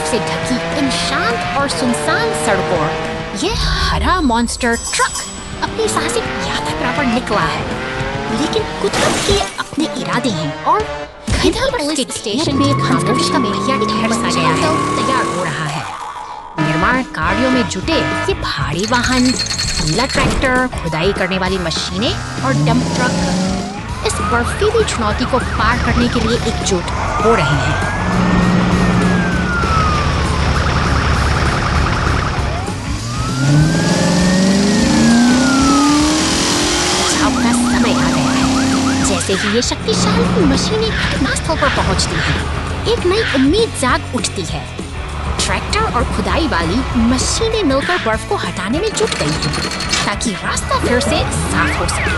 से ढकी इन शांत और सुनसान सड़कों यह हरा मॉन्स्टर ट्रक अपनी साहसिक यात्रा पर निकला है। लेकिन कुदरत के अपने इरादे हैं और घना पुलिस स्टेशन में खामोशी का पहिया ठहर सा गया है, तैयार हो रहा है। निर्माण कार्यों में जुटे ये भारी वाहन, गीला ट्रैक्टर, खुदाई करने वाली मशीनें और डंप ट्रक इस बर्फीली चुनौती को पार करने के लिए एकजुट हो रहे हैं। का समय आ गया है। जैसे ही ये शक्तिशाली मशीनें घटनास्थल पर पहुंचती हैं, एक नई उम्मीद जाग उठती है। ट्रैक्टर और खुदाई वाली मशीनें मिलकर बर्फ को हटाने में जुट गई हैं, ताकि रास्ता फिर से साफ हो सके।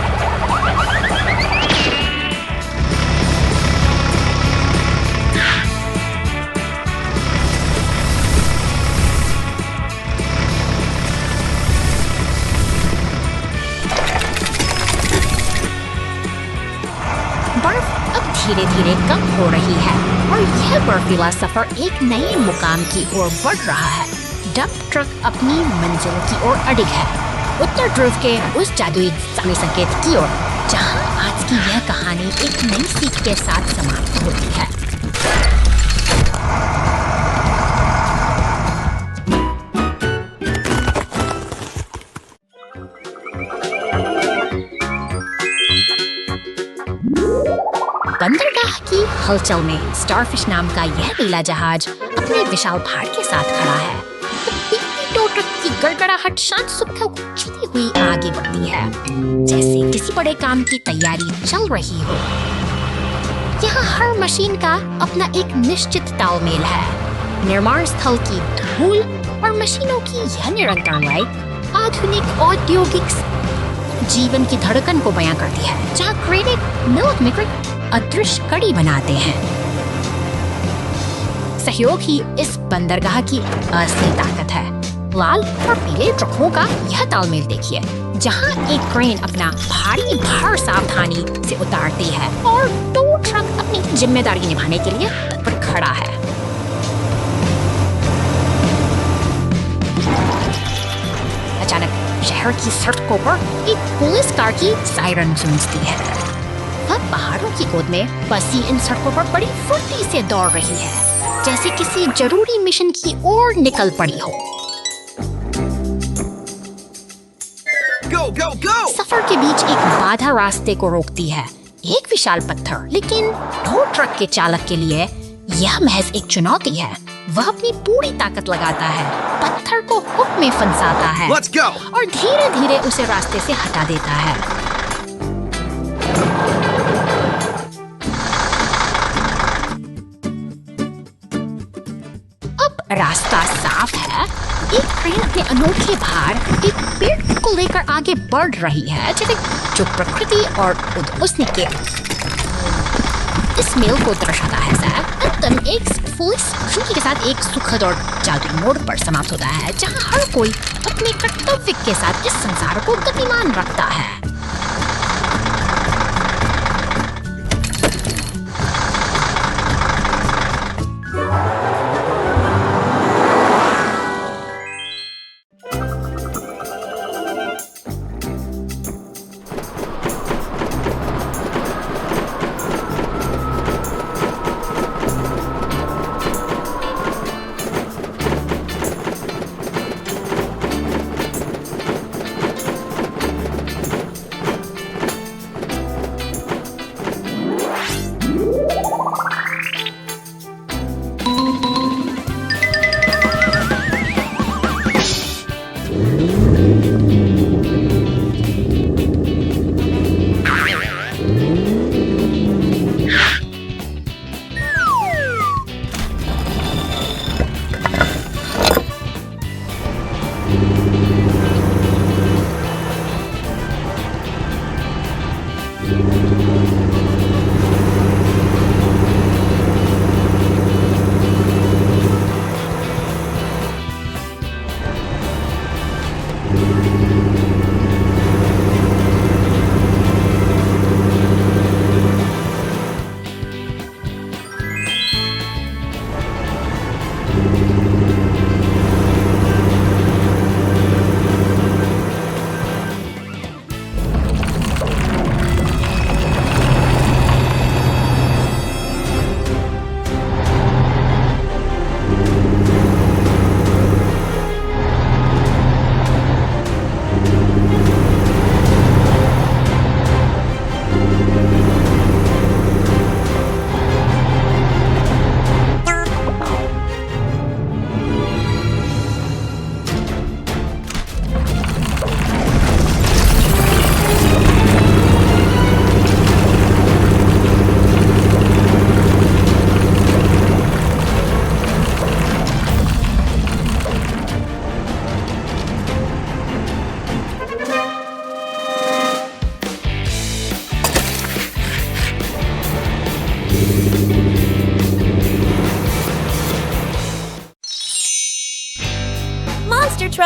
बर्फ अब धीरे धीरे कम हो रही है और यह बर्फीला सफर एक नए मुकाम की ओर बढ़ रहा है। डंप ट्रक अपनी मंजिल की ओर अडिग है, उत्तर ध्रुव के उस जादुई समय संकेत की ओर, जहां आज की यह कहानी एक नई सीख के साथ समाप्त होती है। बंदरगाह की हलचल में स्टारफिश नाम का यह नीला जहाज अपने विशाल भार के साथ खड़ा है। टो ट्रक की गड़गड़ाहट शांत सुबह उछलती हुई आगे बढ़ती है, जैसे किसी बड़े काम की तैयारी चल रही हो। यहाँ हर मशीन का अपना एक निश्चित तालमेल है। निर्माण स्थल की धूल और मशीनों की यह निरंतर लय आधुनिक औद्योगिक जीवन की धड़कन को बयां करती है, जहाँ क्रेडिट मिल्क मेकर अदृश्य कड़ी बनाते हैं। सहयोग ही इस बंदरगाह की असली ताकत है। लाल और पीले ट्रकों का यह तालमेल देखिए, जहां एक क्रेन अपना भारी भार सावधानी से उतारती है और टो ट्रक अपनी जिम्मेदारी निभाने के लिए तत्पर खड़ा है। अचानक शहर की सड़कों पर एक पुलिस कार की सायरन गूंजती है। वह पहाड़ों की गोद में बसी इन सड़कों पर बड़ी फुर्ती से दौड़ रही है, जैसे किसी जरूरी मिशन की ओर निकल पड़ी हो। Go, go, go! सफर के बीच एक बाधा रास्ते को रोकती है, एक विशाल पत्थर। लेकिन टो ट्रक के चालक के लिए यह महज एक चुनौती है। वह अपनी पूरी ताकत लगाता है, पत्थर को हुक में फंसाता है और धीरे धीरे उसे रास्ते से हटा देता है। रास्ता साफ है। एक ट्रेन अपने अनोखे भार एक पेड़ को लेकर आगे बढ़ रही है, जैसे जो प्रकृति और उसने के इस मेल को दर्शाता है। अंततः एक पुलिस ड्यूटी के साथ एक सुखद और जादुई मोड़ पर समाप्त होता है, जहां हर कोई अपने कर्तव्य के साथ इस संसार को गतिमान रखता है।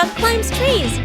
truck climbs trees.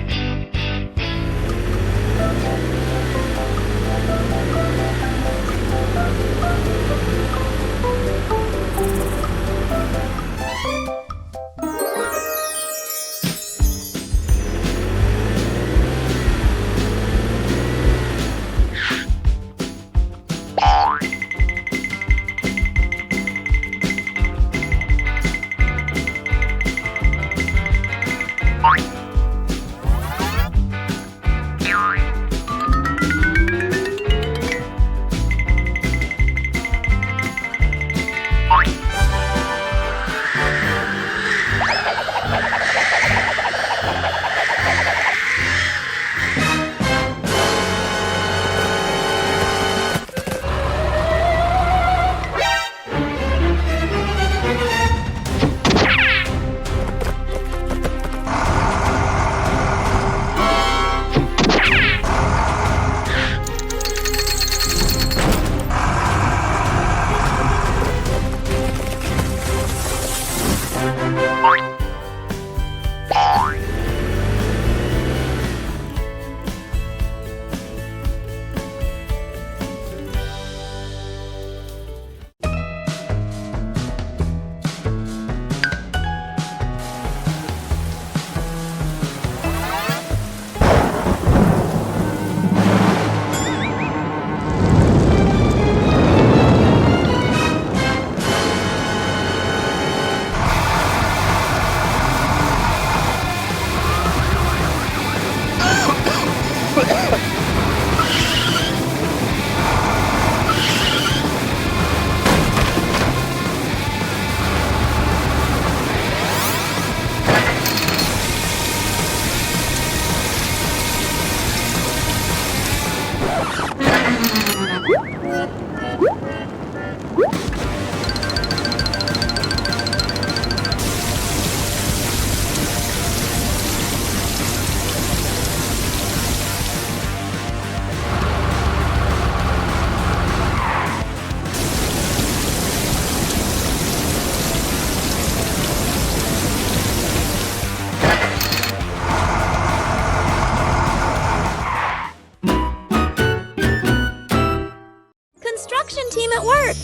Construction team at work.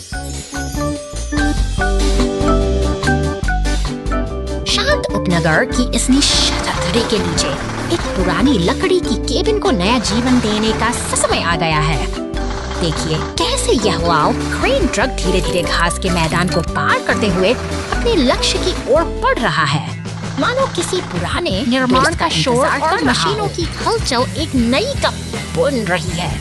शांत उपनगर की इस निश्शब्दता के नीचे एक पुरानी लकड़ी की केबिन को नया जीवन देने का समय आ गया है। देखिए कैसे यह वाव क्रेन ट्रक धीरे धीरे घास के मैदान को पार करते हुए अपने लक्ष्य की ओर बढ़ रहा है, मानो किसी पुराने निर्माण का शोर और मशीनों की हलचल एक नई कप बुन रही है।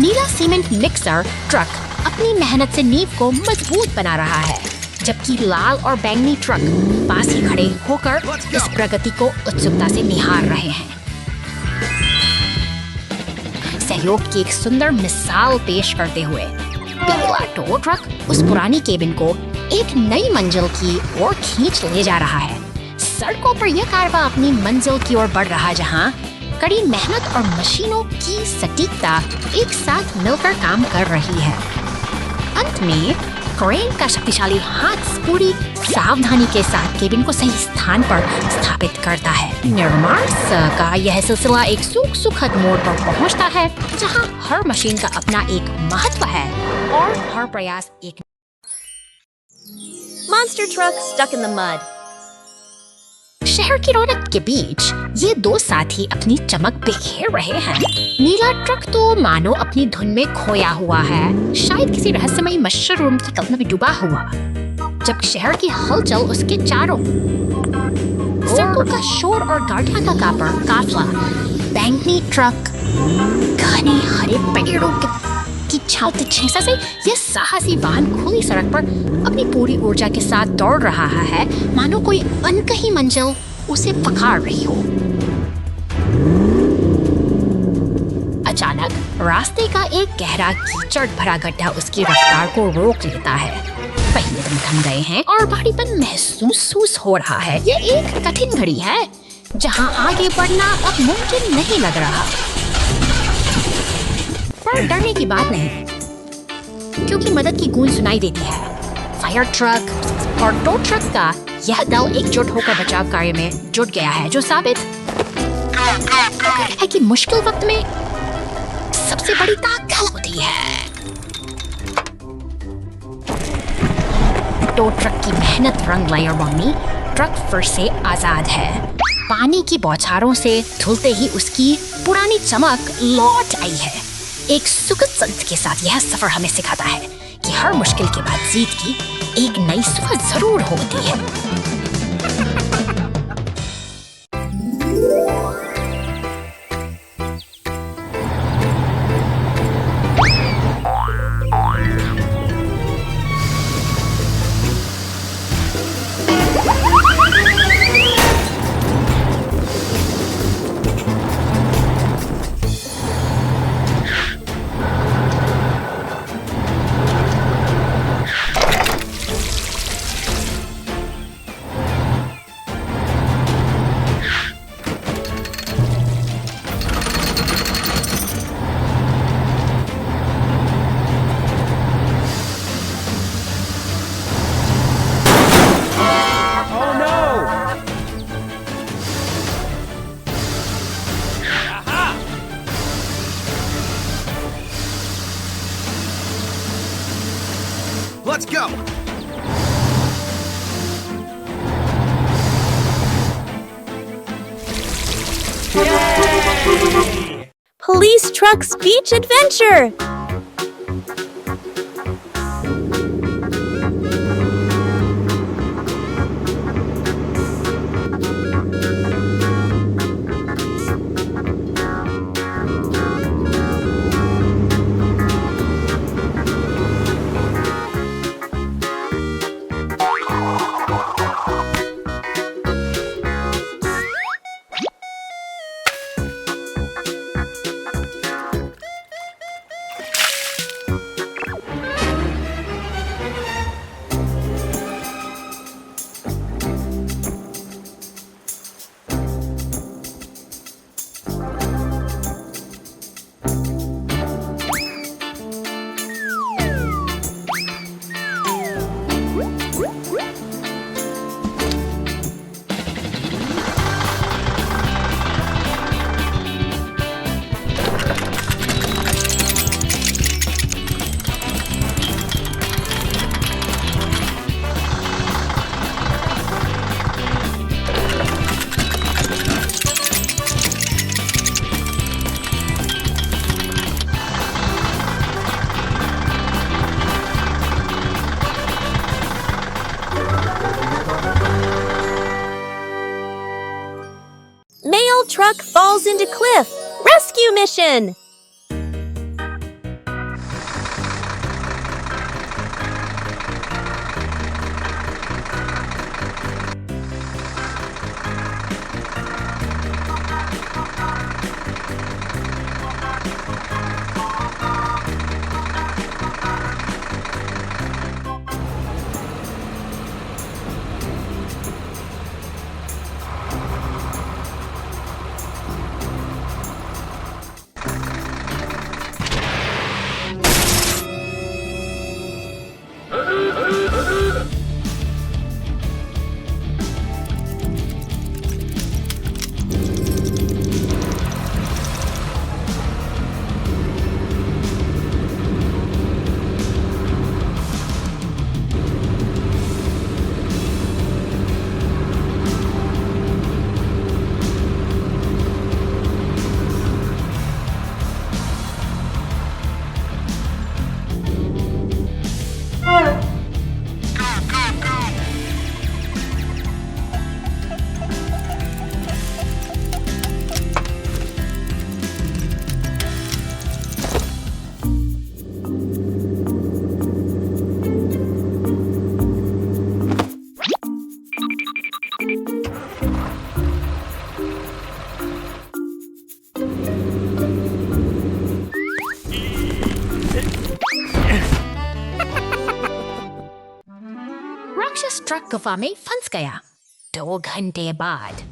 नीला सीमेंट मिक्सर ट्रक अपनी मेहनत से नींव को मजबूत बना रहा है, जबकि लाल और बैंगनी ट्रक पास ही खड़े होकर इस प्रगति को उत्सुकता से निहार रहे हैं। सहयोग की एक सुंदर मिसाल पेश करते हुए पीला टो ट्रक उस पुरानी केबिन को एक नई मंजिल की ओर खींच ले जा रहा है। सड़कों पर यह कारवां अपनी मंजिल की ओर बढ़ रहा, जहां कड़ी मेहनत और मशीनों की सटीकता एक साथ मिलकर काम कर रही है। अंत में क्रेन का शक्तिशाली हाथ पूरी सावधानी के साथ केबिन को सही स्थान पर स्थापित करता है। निर्माण का यह सिलसिला एक सुखद मोड़ पर पहुंचता है, जहां हर मशीन का अपना एक महत्व है और हर प्रयास एक Monster truck stuck in the mud. शहर की रौनक के बीच ये दो साथी अपनी चमक बिखेर रहे हैं। नीला ट्रक तो मानो अपनी धुन में खोया हुआ है, शायद किसी रहस्यमयी मशरूम की कल्पना में डूबा हुआ, जबकि शहर की हलचल उसके चारों सड़कों का शोर और गाड़ियां का काफिला बैंगनी ट्रक घने हरे पेड़ों की छाव से यह साहसी वाहन खुली सड़क पर अपनी पूरी ऊर्जा के साथ दौड़ रहा है, मानो कोई अनकही मंजिल उसे पकड़ रही हो। अचानक रास्ते का एक गहरा कीचड़ भरा गड्ढा उसकी रफ्तार को रोक लेता है। पहले दम थम गए हैं और भारीपन महसूस हो रहा है। ये एक कठिन घड़ी है जहां आगे बढ़ना अब मुमकिन नहीं लग रहा, पर डरने की बात नहीं, क्योंकि मदद की गूंज सुनाई देती है। फायर ट्रक और टो ट्रक का यह दल एकजुट होकर बचाव कार्य में जुट गया है, जो साबित है कि मुश्किल वक्त में सबसे बड़ी ताकत होती है। टो ट्रक की मेहनत रंग लाई और मम्मी, ट्रक फिर से आजाद है। पानी की बौछारों से धुलते ही उसकी पुरानी चमक लौट आई है। एक सुखद संत के साथ यह सफर हमें सिखाता है कि हर मुश्किल के बाद जीत की एक नई सुबह जरूर होती है। Let's go! Police Truck's Beach Adventure! Mail truck falls into cliff. Rescue mission! राक्षस ट्रक गुफा में फंस गया। 2 घंटे बाद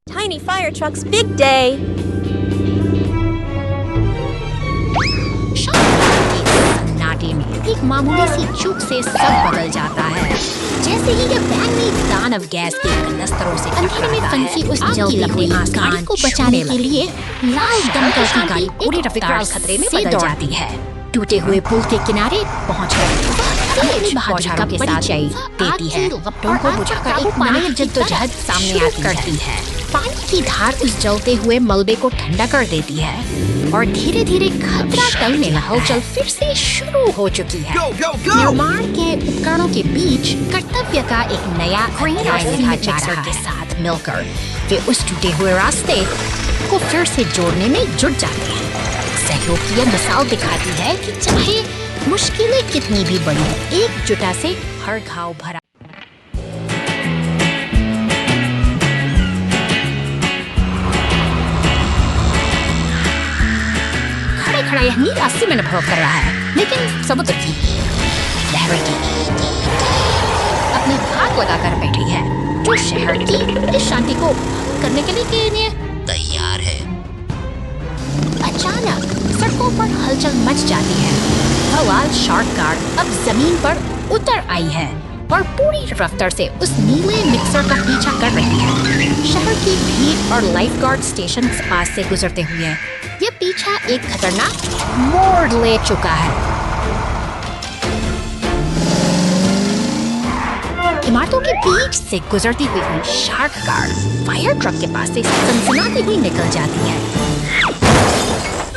Tiny fire truck's big day. सन्नाटे में एक मामूली सी चूक से सब बदल जाता है। जैसे ही ये वैन में दानव गैस के कनस्तरों से अंधेरे में फंसी उस जलती हुई गाड़ी को बचाने के लिए लाल दमकल की गाड़ी पूरी रफ्तार खतरे में बदल जाती है। टूटे हुए पुल के किनारे पहुंचकर बहादुरी के साथ देती है। लपटों को बुझाकर एक नई जद्दोजहद सामने करती है। पानी की धार उस जलते हुए मलबे को ठंडा कर देती है और धीरे धीरे खतरा टलने में हलचल फिर से शुरू हो चुकी है। Go, go, go! निर्माण के उपकरणों के बीच कर्तव्य का एक नया मिक्सर के साथ मिलकर वे उस टूटे हुए रास्ते को फिर से जोड़ने में जुट जाते हैं। सहयोग की यह मिसाल दिखाती है कि चाहे मुश्किलें कितनी भी बड़ी हो, एकजुटता से हर घाव भरा। खड़ा यह नीला सीमेंट अनुभव कर रहा है, लेकिन समुद्र की लहरें अपनी धाक लगाकर बैठी है, जो शहर की इस शांति को करने के लिए तैयार है। अचानक सड़कों पर हलचल मच जाती है। हवाल शार्क कार अब जमीन पर उतर आई है और पूरी रफ्तार से उस नीले मिक्सर का पीछा कर रही है। शहर की भीड़ और लाइफगार्ड स्टेशन के पास से गुजरते हुए ये पीछा एक खतरनाक मोड़ ले चुका है। इमारतों के बीच से गुजरती हुई शार्क कार फायर ट्रक के पास से सनसनाती हुई निकल जाती है।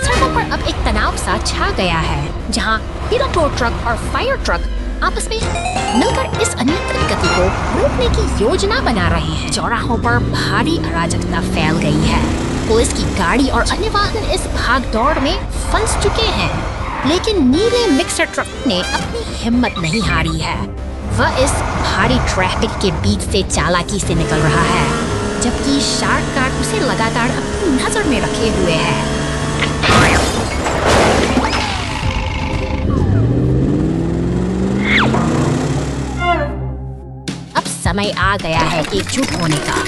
सड़कों पर अब एक तनाव सा छा गया है, जहां पीला टो ट्रक और फायर ट्रक आपस में मिलकर इस अनियंत्रित गति को रोकने की योजना बना रहे हैं। चौराहों पर भारी अराजकता फैल गई है। पुलिस की गाड़ी और अन्य वाहन इस भागदौड़ में फंस चुके हैं, लेकिन नीले मिक्सर ट्रक ने अपनी हिम्मत नहीं हारी है। वह इस भारी ट्रैफिक के बीच से चालाकी से निकल रहा है, जबकि शार्क कार उसे लगातार अपनी नजर में रखे हुए है। अब समय आ गया है एकजुट होने का।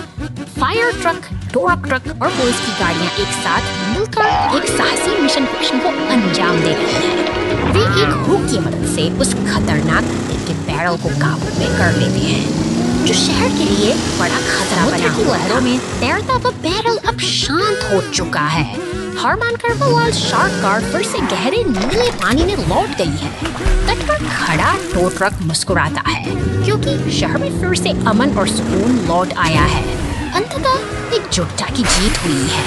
फायर ट्रक, टोरक ट्रक और पुलिस की गाड़ियां एक साथ मिलकर एक साहसी मिशन को अंजाम दे रही हैं। वे एक हुक की मदद से उस खतरनाक के बैरल को काबू में कर लेते हैं, जो शहर के लिए बड़ा खतरा बना हुआ है। लहरों में तैरता वह बैरल अब शांत हो चुका है। हार मानकर वो लाल शार्क कार फिर से गहरे नीले पानी में लौट गई है। तट पर खड़ा टो ट्रक मुस्कुराता है, क्योंकि शहर में फिर से अमन और सुकून लौट आया है। अंततः एकजुटता की जीत हुई है।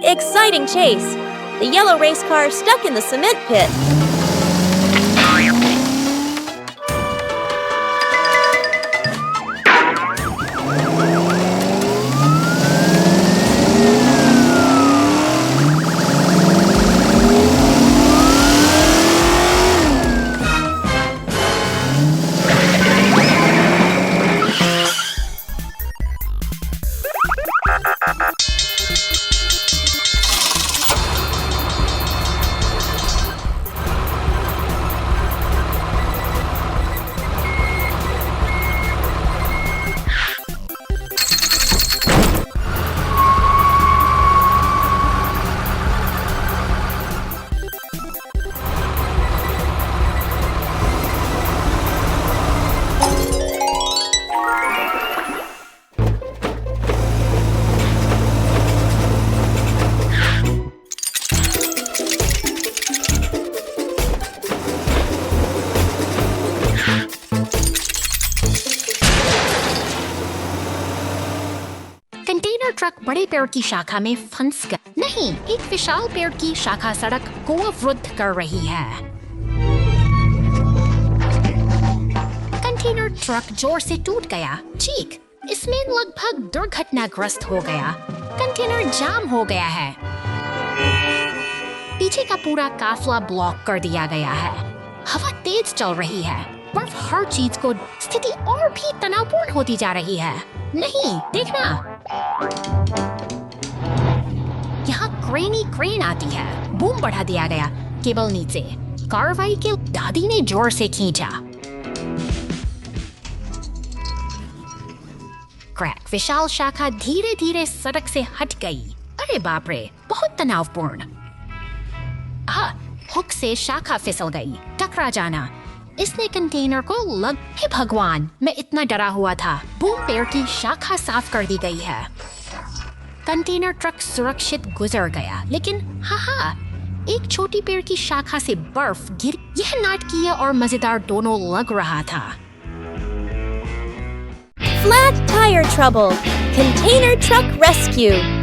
Exciting chase. The yellow race car stuck in the cement pit. Container truck बड़े पेड़ की शाखा में फंस गया। नहीं, एक विशाल पेड़ की शाखा सड़क को अवरुद्ध कर रही है। कंटेनर ट्रक जोर से टूट गया। चीख, इसमें लगभग दुर्घटनाग्रस्त हो गया। कंटेनर जाम हो गया है। पीछे का पूरा काफिला ब्लॉक कर दिया गया है। हवा तेज चल रही है। बर्फ हर चीज को स्थिति और भी तनावपूर्ण होती जा रही है। नहीं, देखना, यहाँ क्रेन आती है। बूम बढ़ा दिया गया। केबल नीचे। कार्रवाई के दादी ने जोर से खींचा। क्रैक, विशाल शाखा धीरे धीरे सड़क से हट गई। अरे बाप रे, बहुत तनावपूर्ण। हुक से शाखा फिसल गई। टकरा जाना। इसने कंटेनर को लग। हे भगवान, मैं इतना डरा हुआ था। बूम पेड़ की शाखा साफ कर दी गई है। कंटेनर ट्रक सुरक्षित गुजर गया, लेकिन एक छोटी पेड़ की शाखा से बर्फ गिर। यह नाटकीय और मजेदार दोनों लग रहा था। Flat tire trouble. Container truck rescue.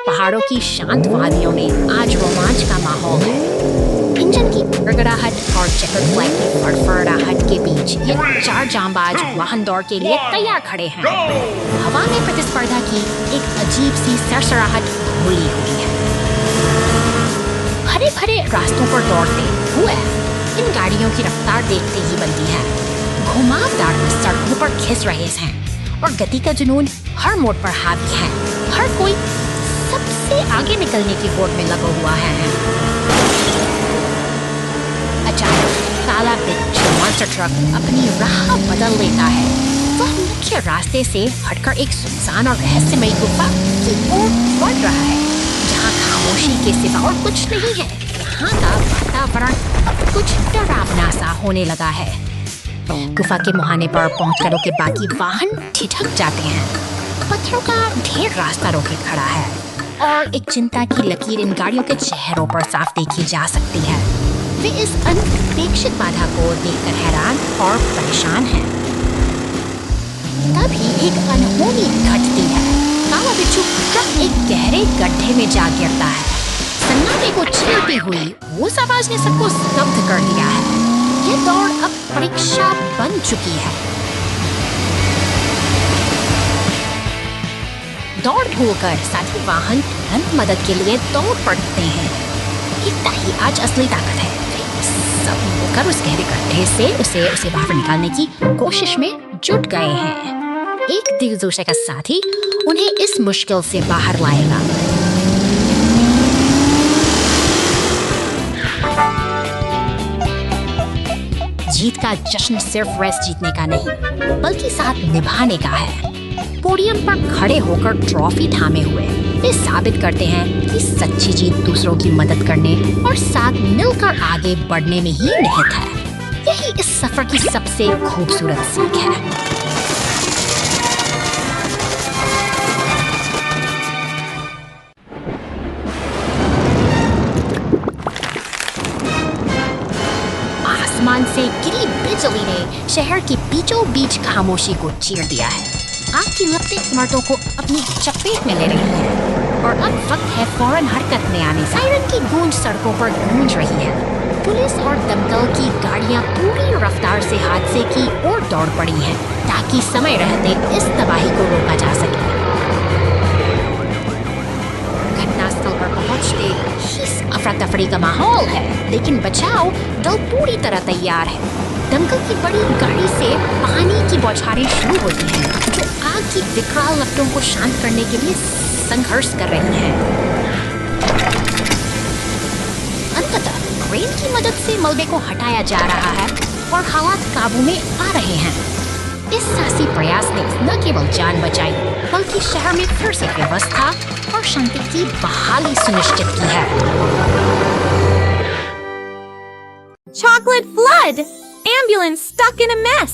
पहाड़ों की शांत वादियों में आज रोमांच का माहौल है। इंजन की गड़गड़ाहट और चेकर फ्लैग की फड़फड़ाहट के बीच ये चार जांबाज वाहन दौड़ के लिए तैयार खड़े हैं। हवा में प्रतिस्पर्धा की एक अजीब सी सरसराहट घुली हुई है। हरे भरे रास्तों पर दौड़ते हुए इन गाड़ियों की रफ्तार देखते ही बनती है। घुमावदार सड़कों पर खिस रहे हैं और गति का जुनून हर मोड़ पर हावी है। हर कोई सबसे आगे निकलने की होड़ में लगा हुआ है। अचानक काला बिच्छू मॉन्स्टर ट्रक अपनी राह बदल लेता है। वह मुख्य रास्ते से हटकर एक सुनसान और रहस्यमयी गुफा की ओर बढ़ रहा है, जहाँ खामोशी के सिवा और कुछ नहीं है। यहाँ का वातावरण अब कुछ डरावना सा होने लगा है। गुफा के मुहाने पर पहुंचकर के बाकी वाहन ठिठक जाते हैं। पत्थरों का ढेर रास्ता रोके खड़ा है और एक चिंता की लकीर इन गाड़ियों के चेहरों पर साफ देखी जा सकती है। वे इस अनपेक्षित बाधा को देखकर हैरान और परेशान हैं। तभी एक अनहोनी घटती है। काला बिच्छू ट्रक एक गहरे गड्ढे में जा गिरता है। सन्नाटे को छीलती हुई उस आवाज ने सबको स्तब्ध कर दिया है। ये दौड़ अब परीक्षा बन चुकी है। दौड़ भूलकर साथी वाहन तुरंत मदद के लिए दौड़ पड़ते हैं। एकता ही आज असली ताकत है। सब मिलकर उस गहरे गड्ढे से उसे बाहर निकालने की कोशिश में जुट गए हैं। एक दिलजोशे का साथी उन्हें इस मुश्किल से बाहर लाएगा। जीत का जश्न सिर्फ रेस जीतने का नहीं, बल्कि साथ निभाने का है। पोडियम पर खड़े होकर ट्रॉफी थामे हुए वे साबित करते हैं कि सच्ची जीत दूसरों की मदद करने और साथ मिलकर आगे बढ़ने में ही निहित है। यही इस सफर की सबसे खूबसूरत सीख है। आसमान से गिरी बिजली ने शहर के बीचों बीच खामोशी को चीर दिया है। आग की लपटें इमारतों को अपनी चपेट में ले रही हैं और अब वक्त है फौरन हरकत में आने। सायरन की गूंज सड़कों पर गूंज रही है। पुलिस और दमकल की गाड़ियां पूरी रफ्तार से हादसे की ओर दौड़ पड़ी हैं ताकि समय रहते इस तबाही को रोका जा सके। घटनास्थल पर पहुंचते ही अफरा तफरी का माहौल है, लेकिन बचाव दल पूरी तरह तैयार है। दमकल की बड़ी गाड़ी से पानी की बौछारें शुरू होती हैं जो आग की विकराल लपटों को शांत करने के लिए संघर्ष कर रही हैं। अंततः क्रेन की मदद से मलबे को हटाया जा रहा है और हालात काबू में आ रहे हैं। इस साहसी प्रयास ने न केवल जान बचाई बल्कि शहर में फिर से व्यवस्था और शांति की बहाली सुनिश्चित की है। Chocolate flood! Ambulance stuck in a mess!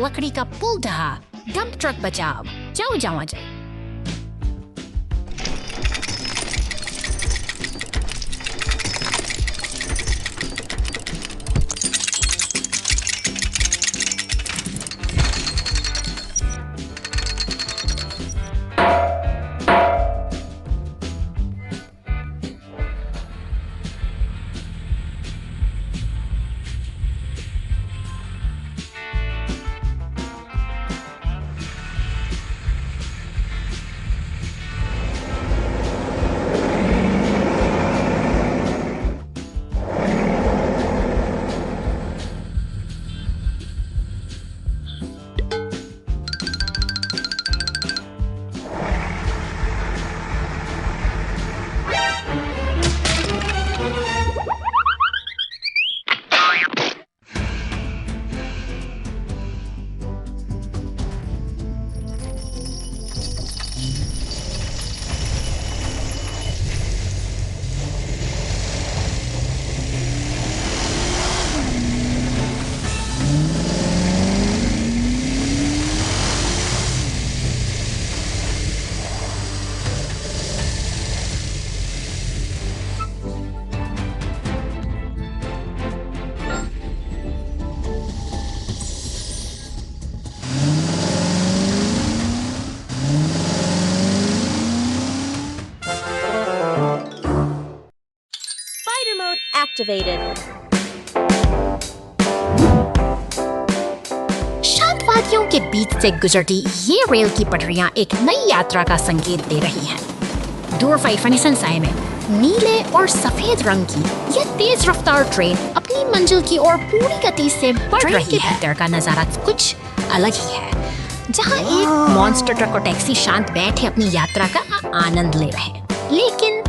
लकड़ी का पुल ढहा, डंप ट्रक बचाव। जाओ जाओ जाओ। Activated. शांत वादियों के बीच से गुजरती ये रेल की पटरियां एक नई यात्रा का संकेत दे रही हैं। दूर फाइफनिसन में नीले और सफेद रंग की यह तेज रफ्तार ट्रेन अपनी मंजिल की ओर पूरी गति से बढ़ रही है। भीतर का नजारा कुछ अलग ही है, जहां एक मॉन्स्टर ट्रक और टैक्सी शांत बैठे अपनी यात्रा का आनंद ले रहे हैं। लेकिन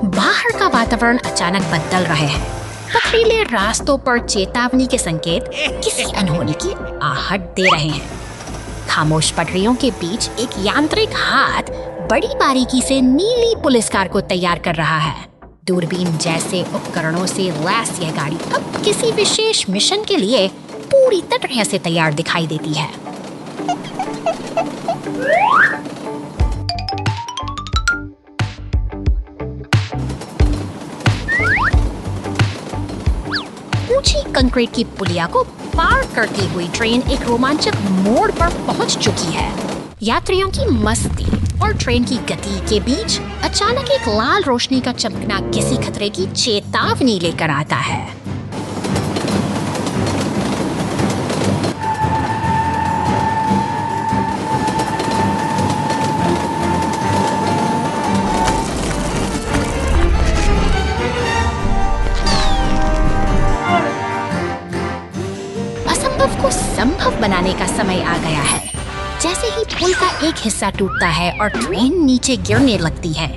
बाहर का वातावरण अचानक बदल रहे हैं। पथरीले रास्तों पर चेतावनी के संकेत किसी अनहोनी की आहट दे रहे हैं। खामोश पटरियों के बीच एक यांत्रिक हाथ बड़ी बारीकी से नीली पुलिस कार को तैयार कर रहा है। दूरबीन जैसे उपकरणों से लैस यह गाड़ी अब किसी विशेष मिशन के लिए पूरी तरह से तैयार दिखाई देती है। ऊंची कंक्रीट की पुलिया को पार करती हुई ट्रेन एक रोमांचक मोड़ पर पहुंच चुकी है। यात्रियों की मस्ती और ट्रेन की गति के बीच अचानक एक लाल रोशनी का चमकना किसी खतरे की चेतावनी लेकर आता है। को संभव बनाने का समय आ गया है। जैसे ही पुल का एक हिस्सा टूटता है और ट्रेन नीचे गिरने लगती है,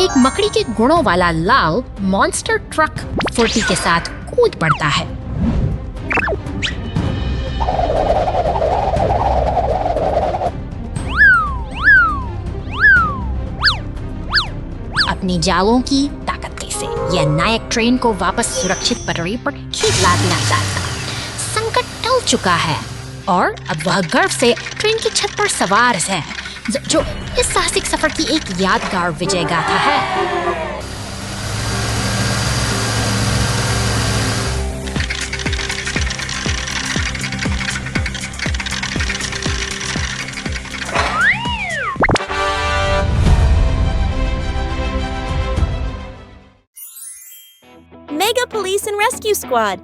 एक मकड़ी के गुणों वाला लाल मॉन्स्टर ट्रक फुर्ती के साथ कूद पड़ता है। अपनी जालों की ताकत से यह नायक ट्रेन को वापस सुरक्षित पटरी पर खींच लाना चाहता। संकट टल चुका है और अब वह गर्व से ट्रेन की छत पर सवार है, जो इस साहसिक सफर की एक यादगार विजय गाथा है। Mega Police and Rescue Squad.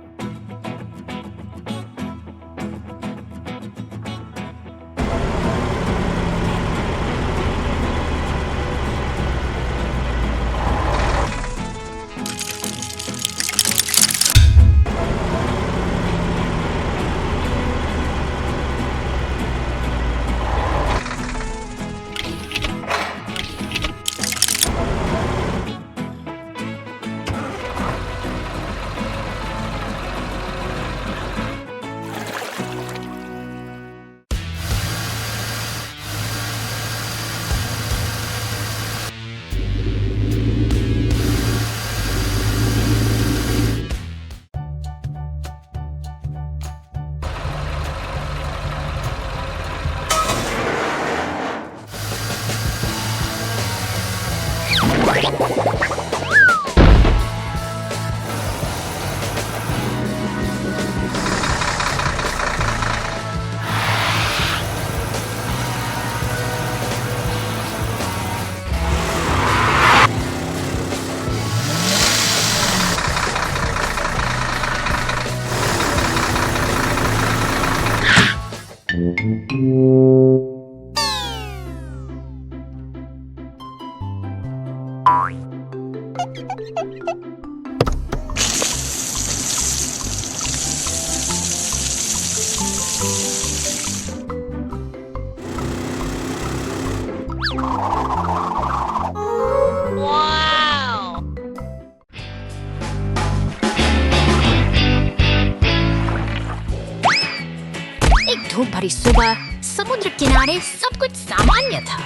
धूप भरी सुबह समुद्र किनारे सब कुछ सामान्य था।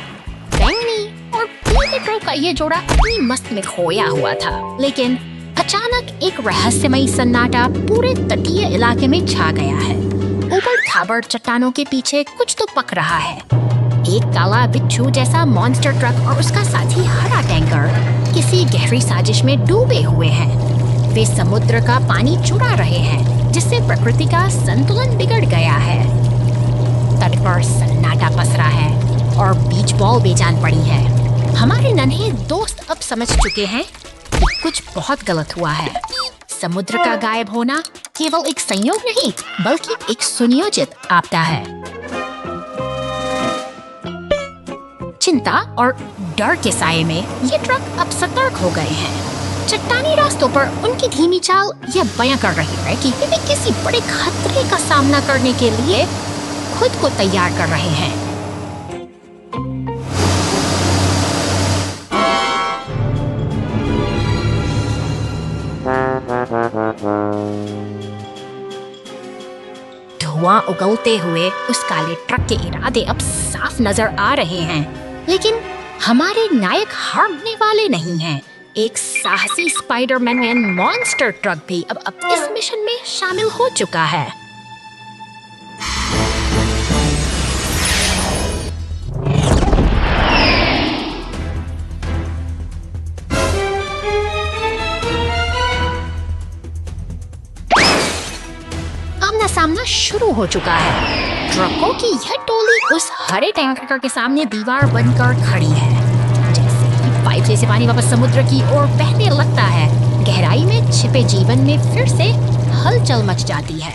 बैंगनी और पीले ट्रक का ये जोड़ा अपनी मस्त में खोया हुआ था, लेकिन अचानक एक रहस्यमयी सन्नाटा पूरे तटीय इलाके में छा गया है। ऊपर खाबड़ चट्टानों के पीछे कुछ तो पक रहा है। एक काला बिच्छू जैसा मॉन्स्टर ट्रक और उसका साथी हरा टैंकर किसी गहरी साजिश में डूबे हुए हैं। वे समुद्र का पानी चुरा रहे हैं, जिससे प्रकृति का संतुलन बिगड़ गया है। तट पर सन्नाटा पसरा है और बीच बॉल बेजान पड़ी है। हमारे नन्हे दोस्त अब समझ चुके हैं कि कुछ बहुत गलत हुआ है। समुद्र का गायब होना केवल एक संयोग नहीं, बल्कि एक सुनियोजित आपदा है। चिंता और डर के साये में ये ट्रक अब सतर्क हो गए हैं। चट्टानी रास्तों पर उनकी धीमी चाल यह बयां कर रही है कि वे किसी बड़े खतरे का सामना करने के लिए खुद को तैयार कर रहे हैं। धुआं उगलते हुए उस काले ट्रक के इरादे अब साफ नजर आ रहे हैं, लेकिन हमारे नायक हारने वाले नहीं हैं। एक साहसी स्पाइडरमैन मॉन्स्टर ट्रक भी अब इस मिशन में शामिल हो चुका है। आमना सामना शुरू हो चुका है। ट्रकों की यह टोली उस हरे टैंकर के सामने दीवार बनकर खड़ी है। पाइप से पानी वापस समुद्र की ओर बहने लगता है। गहराई में छिपे जीवन में फिर से हलचल मच जाती है।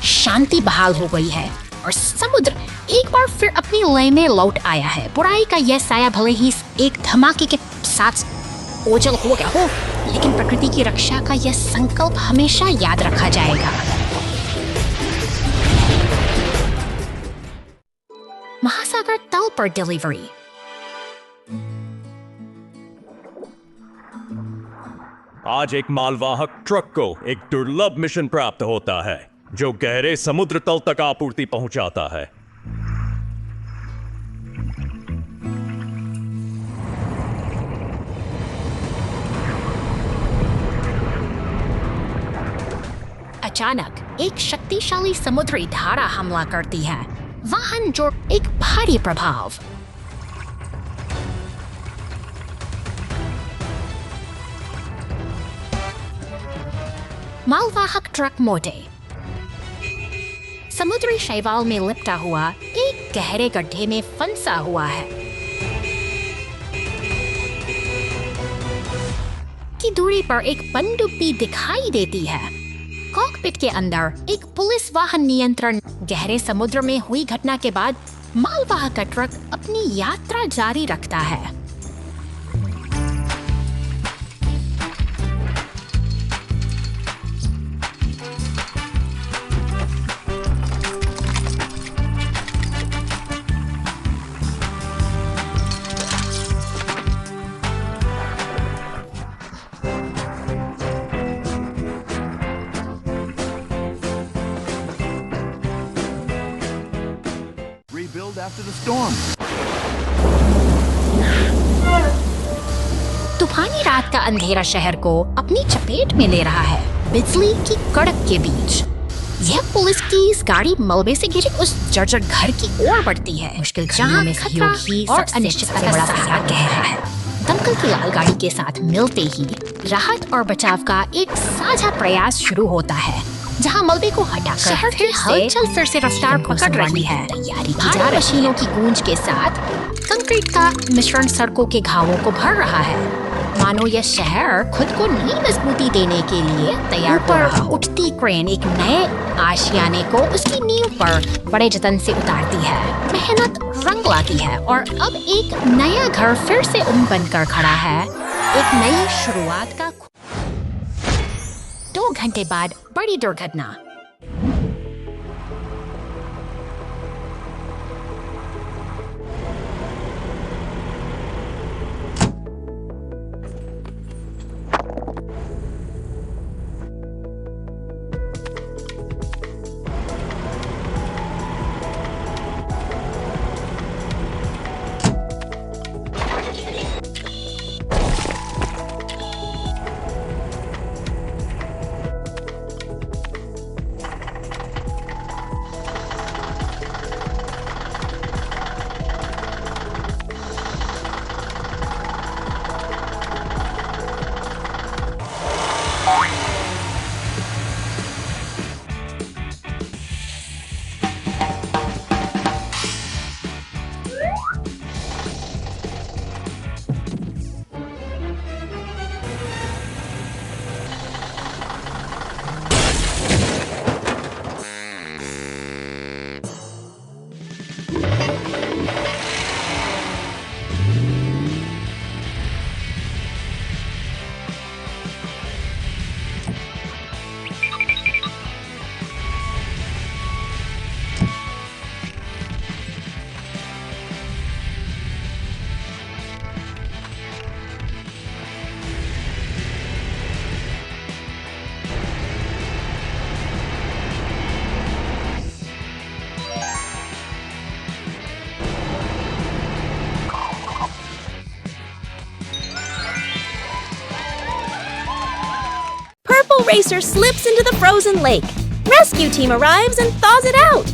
शांति बहाल हो गई है और समुद्र एक बार फिर अपनी लय में लौट आया है। बुराई का यह साया भले ही एक धमाके के साथ ओझल हो गया हो, लेकिन प्रकृति की रक्षा का यह संकल्प हमेशा याद रखा जाएगा। महासागर तल पर डिलीवरी। आज एक मालवाहक ट्रक को एक दुर्लभ मिशन प्राप्त होता है, जो गहरे समुद्र तल तक आपूर्ति पहुंचाता है। अचानक एक शक्तिशाली समुद्री धारा हमला करती है। वाहन जो एक भारी प्रभाव। मालवाहक ट्रक मोटे समुद्री शैवाल में लिपटा हुआ एक गहरे गड्ढे में फंसा हुआ है। ही दूरी पर एक पनडुब्बी दिखाई देती है। कॉकपिट के अंदर एक पुलिस वाहन नियंत्रण। गहरे समुद्र में हुई घटना के बाद मालवाहक का ट्रक अपनी यात्रा जारी रखता है। Rebuild after the storm. तूफानी रात का अंधेरा शहर को अपनी चपेट में ले रहा है, बिजली की कड़क के बीच। यह पुलिस की इस गाड़ी मलबे से घिरे उस जर्जर घर की ओर बढ़ती है। मुश्किल जहां में खतरा और अनिश्चितता से बड़ा सहारा गहरा है। दमकल की लाल गाड़ी के साथ मिलते ही राहत और बचाव का एक साझा प्रयास शुरू होता है, जहां मलबे को हटाकर शहर की हलचल फिर से रफ्तार पकड़ रही है। तैयारी की जा रही मशीनों की गूंज के साथ कंक्रीट का मिश्रण सड़कों के घावों को भर रहा है, मानो यह शहर खुद को नई मजबूती देने के लिए तैयार हो रहा हो। उठती क्रेन एक नए आशियाने को उसकी नींव पर बड़े जतन से उतारती है। मेहनत रंग लाती है और अब एक नया घर फिर से बनकर खड़ा है। एक नई शुरुआत का 2 घंटे बाद बड़ी दुर्घटना। Purple Racer slips into the frozen lake. Rescue team arrives and thaws it out.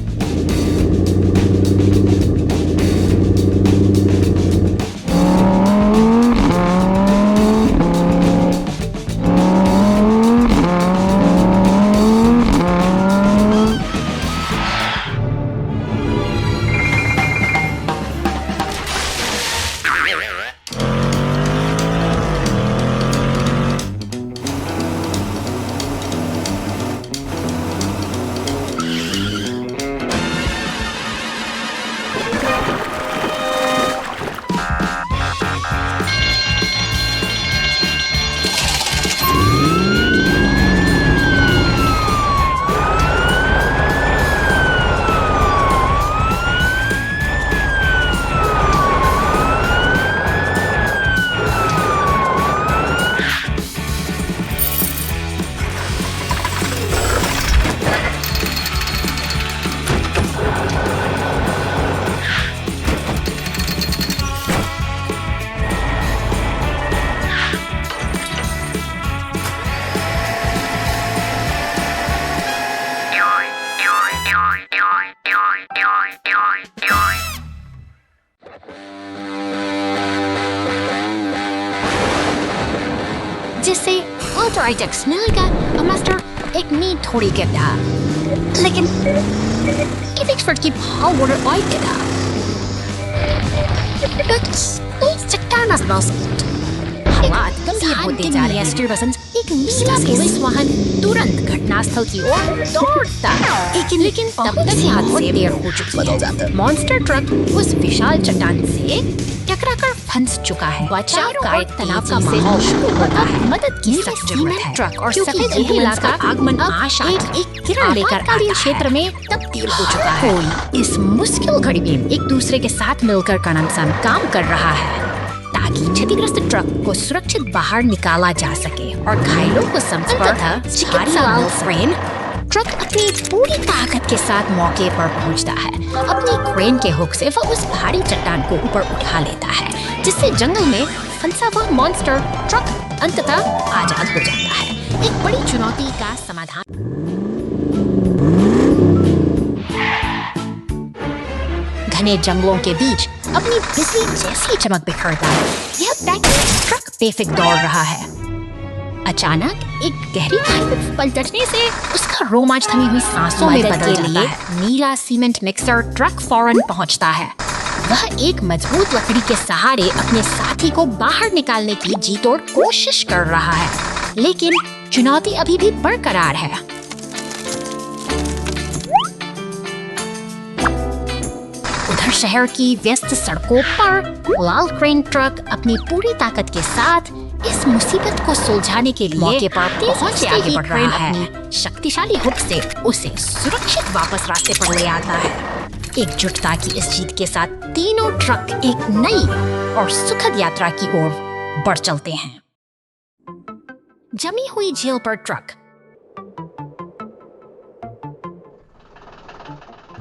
जिससे ऑर्थराइटिस मिलेगा और मास्टर एक नींद थोड़ी गिरता, लेकिन किविक्सफोर्ड की भाव वोडर ऑइल गिरता। चट्टान हालात गंभीर होते होते जा रहे हैं। एक नीला पुलिस वाहन तुरंत घटनास्थल की ओर दौड़ता, लेकिन तब तक हाथ से देर हो चुकी है। मॉन्स्टर ट्रक उस विशाल चट्टान से टकराकर फंस चुका है। बचाव कार्य तनाव का माहौल शुरू होता है। मदद की सख्त जरूरत है। ट्रक और सफेद एम्बुलेंस का आगमन आशा एक किरण लेकर क्षेत्र में तब्दील हो चुका है। कोई इस मुश्किल घड़ी में एक दूसरे के साथ मिलकर काम कर रहा है ताकि क्षतिग्रस्त ट्रक को सुरक्षित बाहर निकाला जा सके और घायलों को ट्रक अपनी पूरी ताकत के साथ मौके पर पहुंचता है। अपनी क्रेन के हुक से वह उस भारी चट्टान को ऊपर उठा लेता है, जिससे जंगल में फंसा हुआ मॉन्स्टर ट्रक अंततः आजाद हो जाता है। एक बड़ी चुनौती का समाधान। घने जंगलों के बीच अपनी बिजली जैसी चमक बिखरता है। यह पैकेज ट्रक बेफिक्र दौड़ रहा है। अचानक एक गहरी खाई में पलटने से उसका रोमांच थमी हुई सांसों में बदल जाता है। नीला सीमेंट मिक्सर ट्रक फौरन पहुंचता है। वह एक मजबूत लकड़ी के सहारे अपने साथी को बाहर निकालने की जी तोड़ कोशिश कर रहा है, लेकिन चुनौती अभी भी बरकरार है। उधर शहर की व्यस्त सड़कों पर लाल क्रेन ट्रक अपनी पूरी ताकत के साथ इस मुसीबत को सुलझाने के लिए मौके पर पहुंचते आगे बढ़ रहा है। शक्तिशाली हुक से उसे सुरक्षित वापस रास्ते पर ले आता है। एकजुटता की इस जीत के साथ तीनों ट्रक एक नई और सुखद यात्रा की ओर बढ़ चलते हैं। जमी हुई झील पर ट्रक।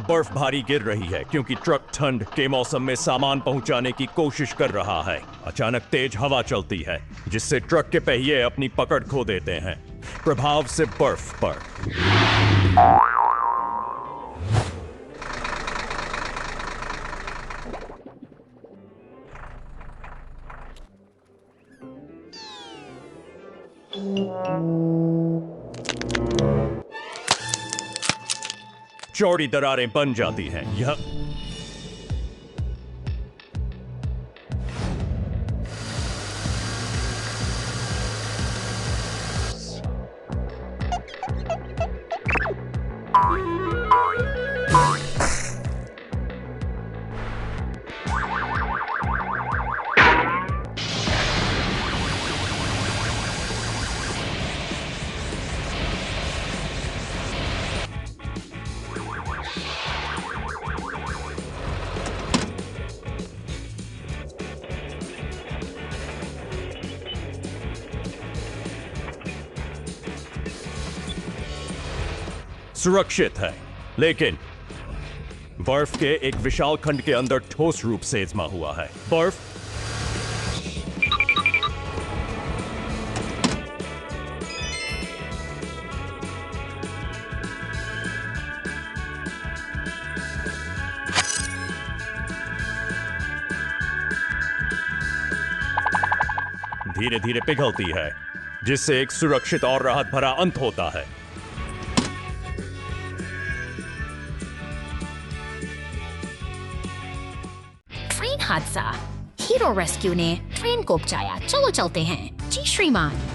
बर्फ भारी गिर रही है क्योंकि ट्रक ठंड के मौसम में सामान पहुंचाने की कोशिश कर रहा है। अचानक तेज हवा चलती है जिससे ट्रक के पहिए अपनी पकड़ खो देते हैं। प्रभाव से बर्फ पर चौड़ी दरारें बन जाती हैं। यह सुरक्षित है, लेकिन बर्फ के एक विशाल खंड के अंदर ठोस रूप से जमा हुआ है। बर्फ धीरे धीरे पिघलती है, जिससे एक सुरक्षित और राहत भरा अंत होता है। ट्रेन हादसा। हीरो रेस्क्यू ने ट्रेन को बचाया। चलो चलते हैं। जी श्रीमान।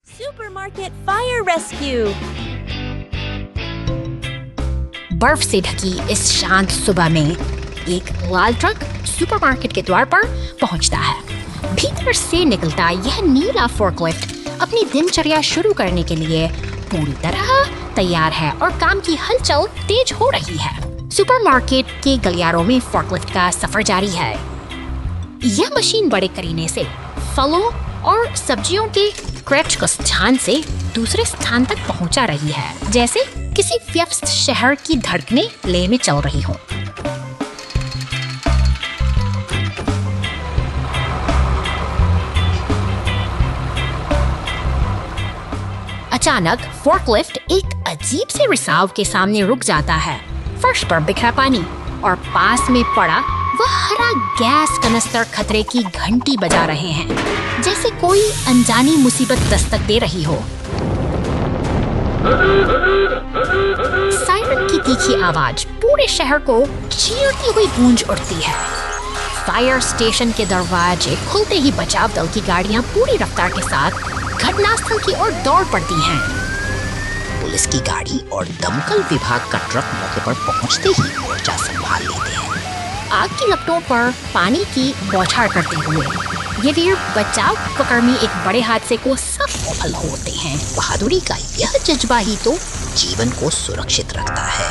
Supermarket Fire Rescue. बर्फ से ढकी इस शांत सुबह में एक लाल ट्रक सुपरमार्केट के द्वार पर पहुंचता है। भीतर से निकलता यह नीला फोर्कलिफ्ट अपनी दिनचर्या शुरू करने के लिए पूरी तरह तैयार है और काम की हलचल तेज हो रही है। सुपरमार्केट के गलियारों में फोर्कलिफ्ट का सफर जारी है। यह मशीन बड़े करीने से फलों और सब्जियों के क्रेट को स्थान से दूसरे स्थान तक पहुंचा रही है, जैसे किसी व्यस्त शहर की धड़कनें ले में चल रही हो। अचानक फोर्कलिफ्ट एक अजीब से रिसाव के सामने रुक जाता है। फर्श पर बिखरा पानी और पास में पड़ा वह हरा गैस कनस्तर खतरे की घंटी बजा रहे हैं, जैसे कोई अनजानी मुसीबत दस्तक दे रही हो। सायरन की तीखी आवाज पूरे शहर को चीरती हुई गूंज उठती है। फायर स्टेशन के दरवाजे खुलते ही बचाव दल की गाड़ियां पूरी रफ्तार के साथ घटनास्थल की ओर दौड़ पड़ती हैं। पुलिस की गाड़ी और दमकल विभाग का ट्रक मौके पर पहुंचते ही मोर्चा संभाल लेते हैं। आग की लपटों पर पानी की बौछार करते हुए ये वीर बचाव उपकर्मी एक बड़े हादसे को सफल होते हैं। बहादुरी का यह जज्बा ही तो जीवन को सुरक्षित रखता है।